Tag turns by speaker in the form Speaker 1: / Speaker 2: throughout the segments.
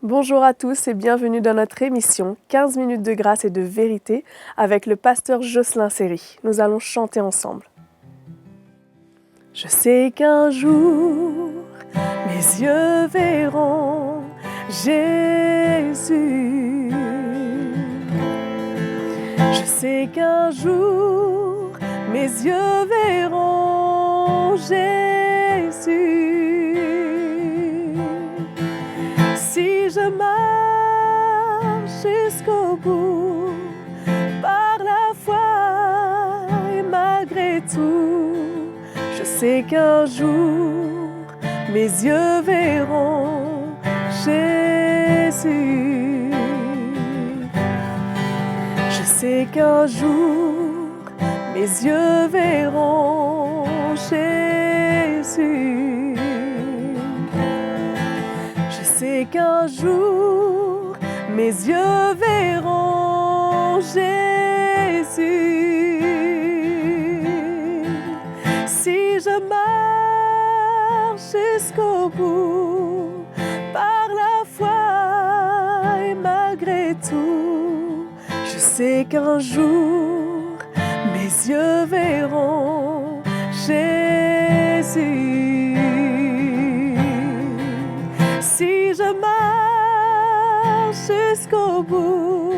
Speaker 1: Bonjour à tous et bienvenue dans notre émission 15 minutes de grâce et de vérité avec le pasteur Jocelyn Seri. Nous allons chanter ensemble. Je sais qu'un jour, mes yeux verront Jésus. Je sais qu'un jour, mes yeux verront Jésus. Si je marche jusqu'au bout, par la foi et malgré tout, je sais qu'un jour, mes yeux verront Jésus. Je sais qu'un jour, mes yeux verront Jésus. Je sais qu'un jour, mes yeux verront Jésus. Si je marche jusqu'au bout, par la foi et malgré tout, je sais qu'un jour, mes yeux verront Jésus. Si je marche jusqu'au bout,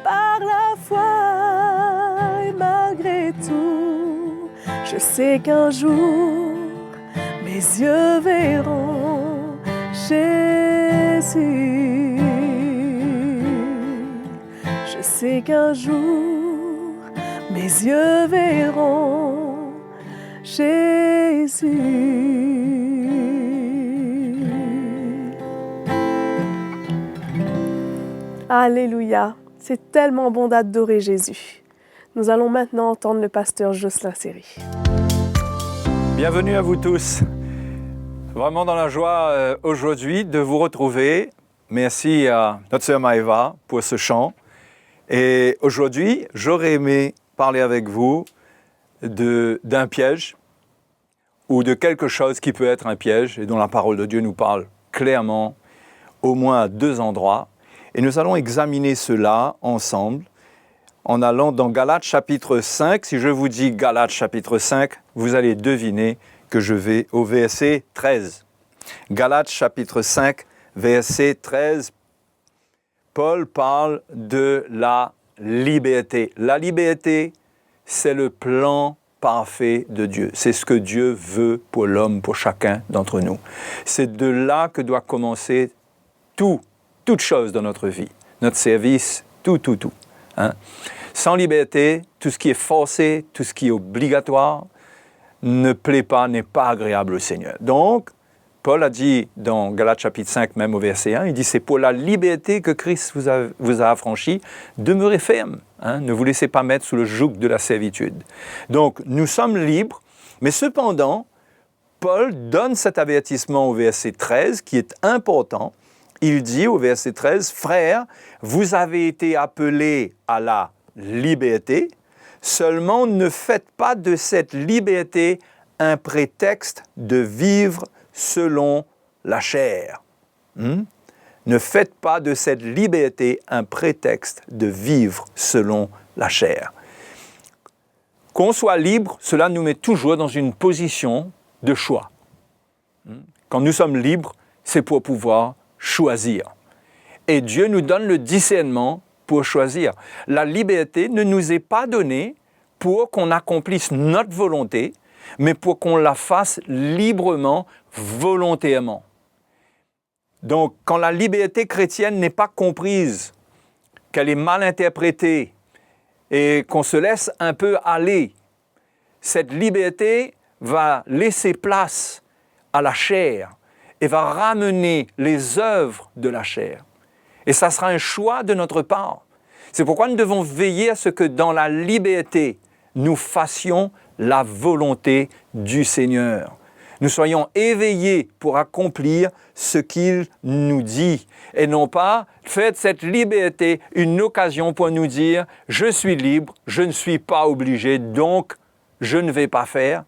Speaker 1: par la foi et malgré tout, je sais qu'un jour, mes yeux verront Jésus. Je sais qu'un jour, mes yeux verront Jésus. Alléluia, c'est tellement bon d'adorer Jésus. Nous allons maintenant entendre le pasteur Jocelyn Seri.
Speaker 2: Bienvenue à vous tous. Vraiment dans la joie aujourd'hui de vous retrouver. Merci à notre sœur Maëva pour ce chant. Et aujourd'hui, j'aurais aimé parler avec vous d'un piège ou de quelque chose qui peut être un piège et dont la parole de Dieu nous parle clairement, au moins à 2 endroits. Et nous allons examiner cela ensemble en allant dans Galates chapitre 5. Si je vous dis Galates chapitre 5, vous allez deviner que je vais au verset 13. Galates chapitre 5, verset 13. Paul parle de la liberté. La liberté, c'est le plan parfait de Dieu. C'est ce que Dieu veut pour l'homme, pour chacun d'entre nous. C'est de là que doit commencer toute chose dans notre vie, notre service, tout. Hein? Sans liberté, tout ce qui est forcé, tout ce qui est obligatoire, ne plaît pas, n'est pas agréable au Seigneur. Donc, Paul a dit dans Galates chapitre 5, même au verset 1, il dit « C'est pour la liberté que Christ vous a affranchi, demeurez ferme, hein? Ne vous laissez pas mettre sous le joug de la servitude. » Donc, nous sommes libres, mais cependant, Paul donne cet avertissement au verset 13 qui est important. Il dit au verset 13, « Frères, vous avez été appelés à la liberté, seulement ne faites pas de cette liberté un prétexte de vivre selon la chair. » Ne faites pas de cette liberté un prétexte de vivre selon la chair. Qu'on soit libre, cela nous met toujours dans une position de choix. Quand nous sommes libres, c'est pour pouvoir choisir. Et Dieu nous donne le discernement pour choisir. La liberté ne nous est pas donnée pour qu'on accomplisse notre volonté, mais pour qu'on la fasse librement, volontairement. Donc, quand la liberté chrétienne n'est pas comprise, qu'elle est mal interprétée et qu'on se laisse un peu aller, cette liberté va laisser place à la chair et va ramener les œuvres de la chair. Et ça sera un choix de notre part. C'est pourquoi nous devons veiller à ce que dans la liberté, nous fassions la volonté du Seigneur. Nous soyons éveillés pour accomplir ce qu'il nous dit. Et non pas, faites cette liberté une occasion pour nous dire « Je suis libre, je ne suis pas obligé, donc je ne vais pas faire. »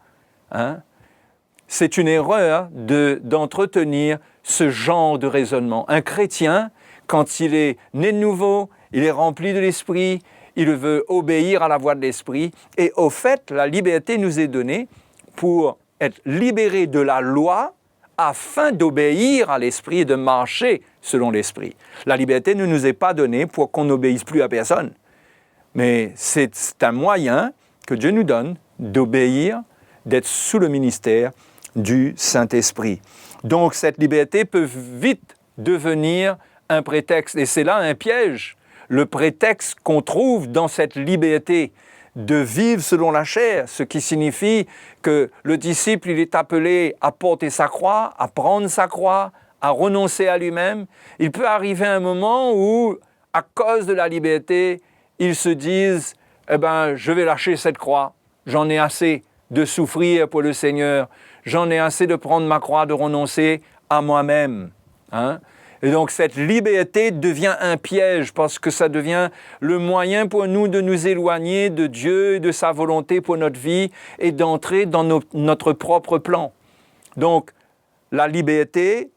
Speaker 2: c'est une erreur d'entretenir ce genre de raisonnement. Un chrétien, quand il est né de nouveau, il est rempli de l'Esprit, il veut obéir à la voix de l'Esprit. Et au fait, la liberté nous est donnée pour être libéré de la loi afin d'obéir à l'Esprit et de marcher selon l'Esprit. La liberté ne nous est pas donnée pour qu'on n'obéisse plus à personne. Mais c'est un moyen que Dieu nous donne d'obéir, d'être sous le ministère du Saint-Esprit. Donc cette liberté peut vite devenir un prétexte, et c'est là un piège. Le prétexte qu'on trouve dans cette liberté de vivre selon la chair, ce qui signifie que le disciple il est appelé à porter sa croix, à prendre sa croix, à renoncer à lui-même. Il peut arriver un moment où, à cause de la liberté, ils se disent « Eh bien, je vais lâcher cette croix, j'en ai assez de souffrir pour le Seigneur, j'en ai assez de prendre ma croix, de renoncer à moi-même. » Et donc cette liberté devient un piège parce que ça devient le moyen pour nous de nous éloigner de Dieu et de sa volonté pour notre vie et d'entrer dans notre propre plan. Donc la liberté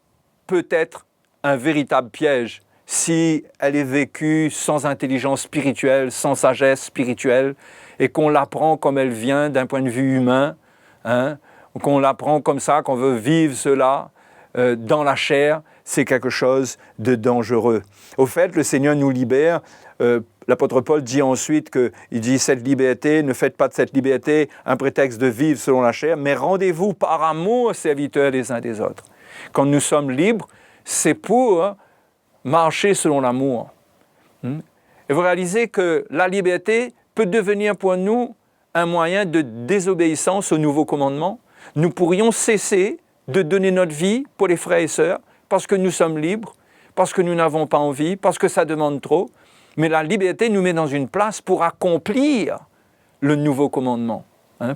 Speaker 2: peut être un véritable piège si elle est vécue sans intelligence spirituelle, sans sagesse spirituelle et qu'on l'apprend comme elle vient d'un point de vue humain, qu'on l'apprend comme ça, qu'on veut vivre cela dans la chair. C'est quelque chose de dangereux. Au fait, le Seigneur nous libère. L'apôtre Paul dit ensuite qu'il dit « cette liberté, ne faites pas de cette liberté un prétexte de vivre selon la chair, mais rendez-vous par amour serviteurs les uns des autres. » Quand nous sommes libres, c'est pour marcher selon l'amour. Et vous réalisez que la liberté peut devenir pour nous un moyen de désobéissance au nouveau commandement. Nous pourrions cesser de donner notre vie pour les frères et sœurs, parce que nous sommes libres, parce que nous n'avons pas envie, parce que ça demande trop. Mais la liberté nous met dans une place pour accomplir le nouveau commandement,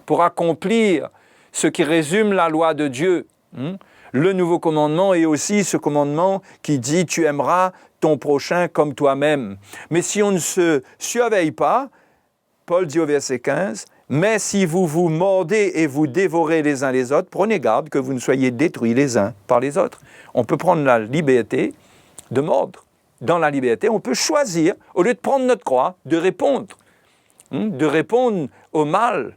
Speaker 2: pour accomplir ce qui résume la loi de Dieu. Le nouveau commandement est aussi ce commandement qui dit « tu aimeras ton prochain comme toi-même ». Mais si on ne se surveille pas, Paul dit au verset 15, « mais si vous vous mordez et vous dévorez les uns les autres, prenez garde que vous ne soyez détruits les uns par les autres. » On peut prendre la liberté de mordre. Dans la liberté, on peut choisir, au lieu de prendre notre croix, de répondre au mal.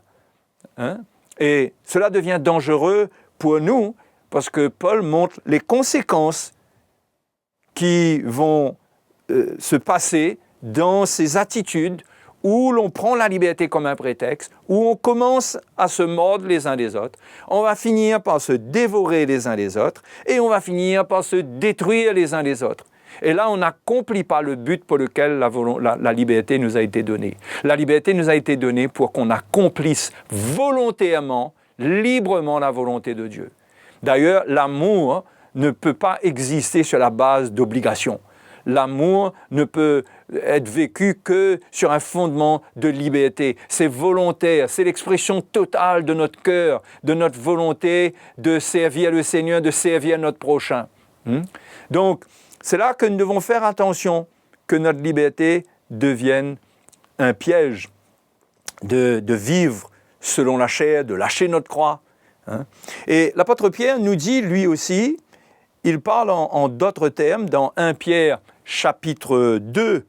Speaker 2: Et cela devient dangereux pour nous, parce que Paul montre les conséquences qui vont se passer dans ces attitudes où l'on prend la liberté comme un prétexte, où on commence à se mordre les uns les autres, on va finir par se dévorer les uns les autres, et on va finir par se détruire les uns les autres. Et là, on n'accomplit pas le but pour lequel la liberté nous a été donnée. La liberté nous a été donnée pour qu'on accomplisse volontairement, librement la volonté de Dieu. D'ailleurs, l'amour ne peut pas exister sur la base d'obligation. L'amour ne peut être vécu que sur un fondement de liberté. C'est volontaire, c'est l'expression totale de notre cœur, de notre volonté de servir le Seigneur, de servir notre prochain. Donc, c'est là que nous devons faire attention que notre liberté devienne un piège de vivre selon la chair, de lâcher notre croix. Et l'apôtre Pierre nous dit, lui aussi, il parle en d'autres termes, dans 1 Pierre chapitre 2,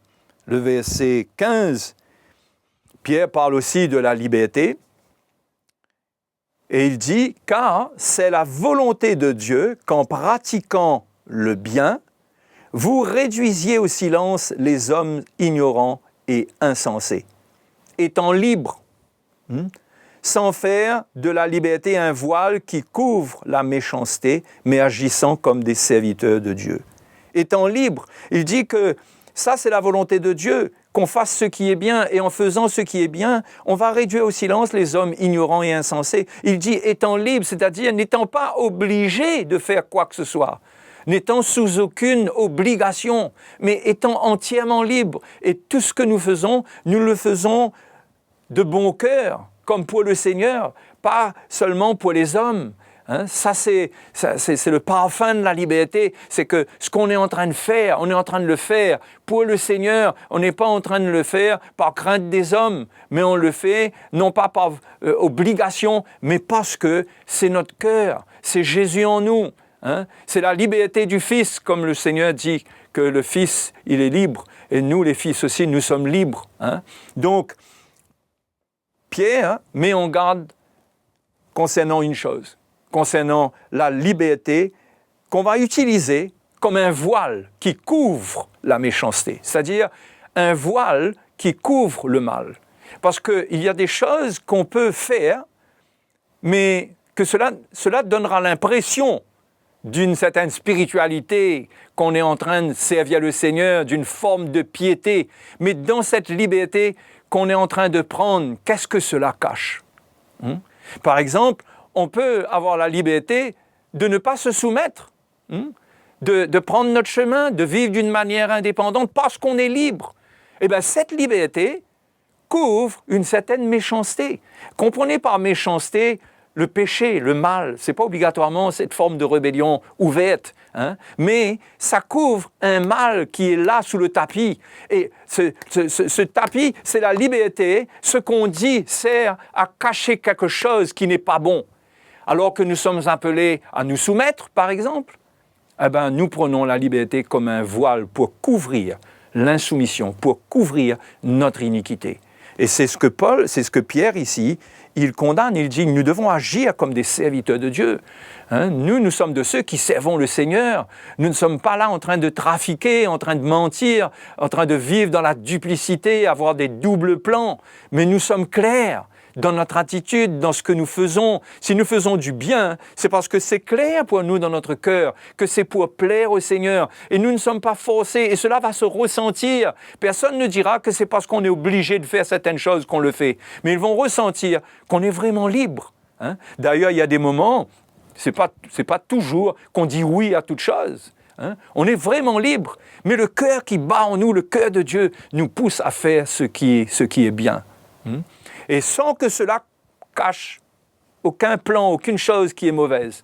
Speaker 2: le verset 15, Pierre parle aussi de la liberté, et il dit « Car c'est la volonté de Dieu qu'en pratiquant le bien, vous réduisiez au silence les hommes ignorants et insensés, étant libres, sans faire de la liberté un voile qui couvre la méchanceté, mais agissant comme des serviteurs de Dieu. » Étant libres, il dit que ça c'est la volonté de Dieu, qu'on fasse ce qui est bien, et en faisant ce qui est bien, on va réduire au silence les hommes ignorants et insensés. Il dit étant libre, c'est-à-dire n'étant pas obligé de faire quoi que ce soit, n'étant sous aucune obligation, mais étant entièrement libre. Et tout ce que nous le faisons de bon cœur, comme pour le Seigneur, pas seulement pour les hommes. Hein, ça, c'est le parfum de la liberté. C'est que ce qu'on est en train de faire, on est en train de le faire pour le Seigneur. On n'est pas en train de le faire par crainte des hommes, mais on le fait non pas par obligation, mais parce que c'est notre cœur, c'est Jésus en nous. Hein. C'est la liberté du Fils, comme le Seigneur dit que le Fils, il est libre. Et nous, les fils aussi, nous sommes libres. Hein. Donc, Pierre met en garde concernant une chose, concernant la liberté qu'on va utiliser comme un voile qui couvre la méchanceté, c'est-à-dire un voile qui couvre le mal. Parce qu'il y a des choses qu'on peut faire, mais que cela donnera l'impression d'une certaine spiritualité, qu'on est en train de servir le Seigneur, d'une forme de piété. Mais dans cette liberté qu'on est en train de prendre, qu'est-ce que cela cache ? Par exemple, on peut avoir la liberté de ne pas se soumettre, de prendre notre chemin, de vivre d'une manière indépendante parce qu'on est libre. Eh bien, cette liberté couvre une certaine méchanceté. Comprenez par méchanceté le péché, le mal. Ce n'est pas obligatoirement cette forme de rébellion ouverte, hein, mais ça couvre un mal qui est là sous le tapis. Et ce tapis, c'est la liberté. Ce qu'on dit sert à cacher quelque chose qui n'est pas bon. Alors que nous sommes appelés à nous soumettre, par exemple, eh ben, nous prenons la liberté comme un voile pour couvrir l'insoumission, pour couvrir notre iniquité. Et c'est ce que Pierre ici, il condamne, il dit, nous devons agir comme des serviteurs de Dieu. Hein? Nous sommes de ceux qui servons le Seigneur. Nous ne sommes pas là en train de trafiquer, en train de mentir, en train de vivre dans la duplicité, avoir des doubles plans. Mais nous sommes clairs dans notre attitude, dans ce que nous faisons. Si nous faisons du bien, c'est parce que c'est clair pour nous dans notre cœur, que c'est pour plaire au Seigneur. Et nous ne sommes pas forcés, et cela va se ressentir. Personne ne dira que c'est parce qu'on est obligé de faire certaines choses qu'on le fait. Mais ils vont ressentir qu'on est vraiment libre. Hein? D'ailleurs, il y a des moments, c'est pas toujours qu'on dit oui à toute chose. Hein? On est vraiment libre. Mais le cœur qui bat en nous, le cœur de Dieu, nous pousse à faire ce qui est bien. Et sans que cela cache aucun plan, aucune chose qui est mauvaise.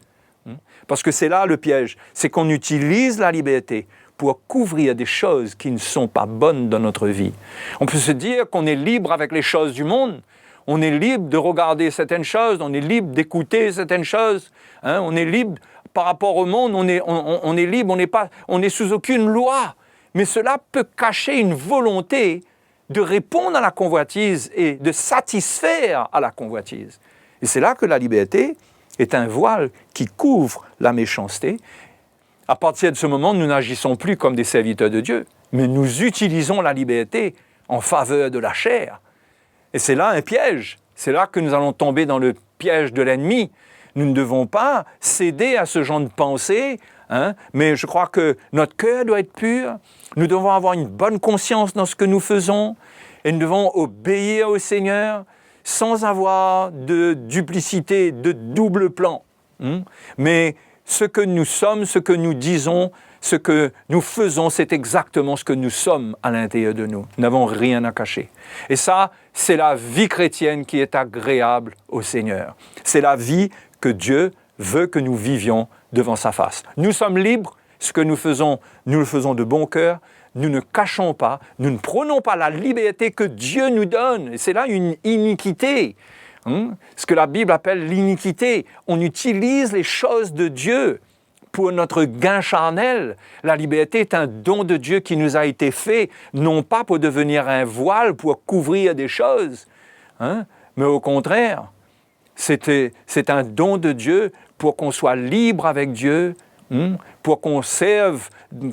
Speaker 2: Parce que c'est là le piège, c'est qu'on utilise la liberté pour couvrir des choses qui ne sont pas bonnes dans notre vie. On peut se dire qu'on est libre avec les choses du monde, on est libre de regarder certaines choses, on est libre d'écouter certaines choses, hein, on est libre par rapport au monde, on est libre, on n'est sous aucune loi. Mais cela peut cacher une volonté de répondre à la convoitise et de satisfaire à la convoitise. Et c'est là que la liberté est un voile qui couvre la méchanceté. À partir de ce moment, nous n'agissons plus comme des serviteurs de Dieu, mais nous utilisons la liberté en faveur de la chair. Et c'est là un piège. C'est là que nous allons tomber dans le piège de l'ennemi. Nous ne devons pas céder à ce genre de pensée, hein, mais je crois que notre cœur doit être pur. Nous devons avoir une bonne conscience dans ce que nous faisons et nous devons obéir au Seigneur sans avoir de duplicité, de double plan. Mais ce que nous sommes, ce que nous disons, ce que nous faisons, c'est exactement ce que nous sommes à l'intérieur de nous. Nous n'avons rien à cacher. Et ça, c'est la vie chrétienne qui est agréable au Seigneur. C'est la vie que Dieu veut que nous vivions devant sa face. Nous sommes libres. Ce que nous faisons, nous le faisons de bon cœur. Nous ne cachons pas, nous ne prenons pas la liberté que Dieu nous donne. Et c'est là une iniquité. Ce que la Bible appelle l'iniquité. On utilise les choses de Dieu pour notre gain charnel. La liberté est un don de Dieu qui nous a été fait, non pas pour devenir un voile, pour couvrir des choses, mais au contraire, c'est un don de Dieu pour qu'on soit libre avec Dieu, pour qu'on serve,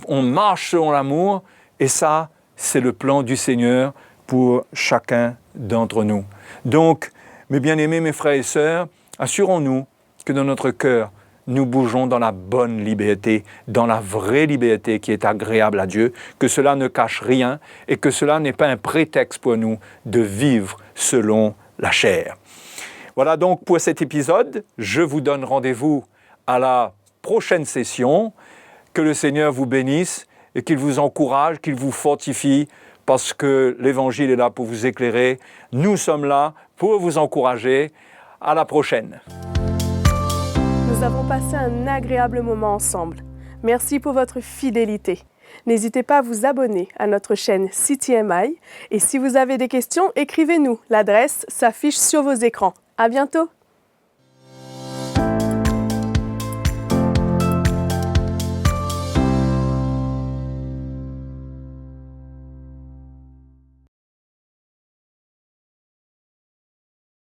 Speaker 2: on marche selon l'amour, et ça, c'est le plan du Seigneur pour chacun d'entre nous. Donc, mes bien-aimés, mes frères et sœurs, assurons-nous que dans notre cœur, nous bougeons dans la bonne liberté, dans la vraie liberté qui est agréable à Dieu, que cela ne cache rien et que cela n'est pas un prétexte pour nous de vivre selon la chair. Voilà donc pour cet épisode. Je vous donne rendez-vous à la prochaine session. Que le Seigneur vous bénisse et qu'il vous encourage, qu'il vous fortifie, parce que l'Évangile est là pour vous éclairer. Nous sommes là pour vous encourager. À la prochaine.
Speaker 1: Nous avons passé un agréable moment ensemble. Merci pour votre fidélité. N'hésitez pas à vous abonner à notre chaîne CTMI et si vous avez des questions, écrivez-nous. L'adresse s'affiche sur vos écrans. À bientôt!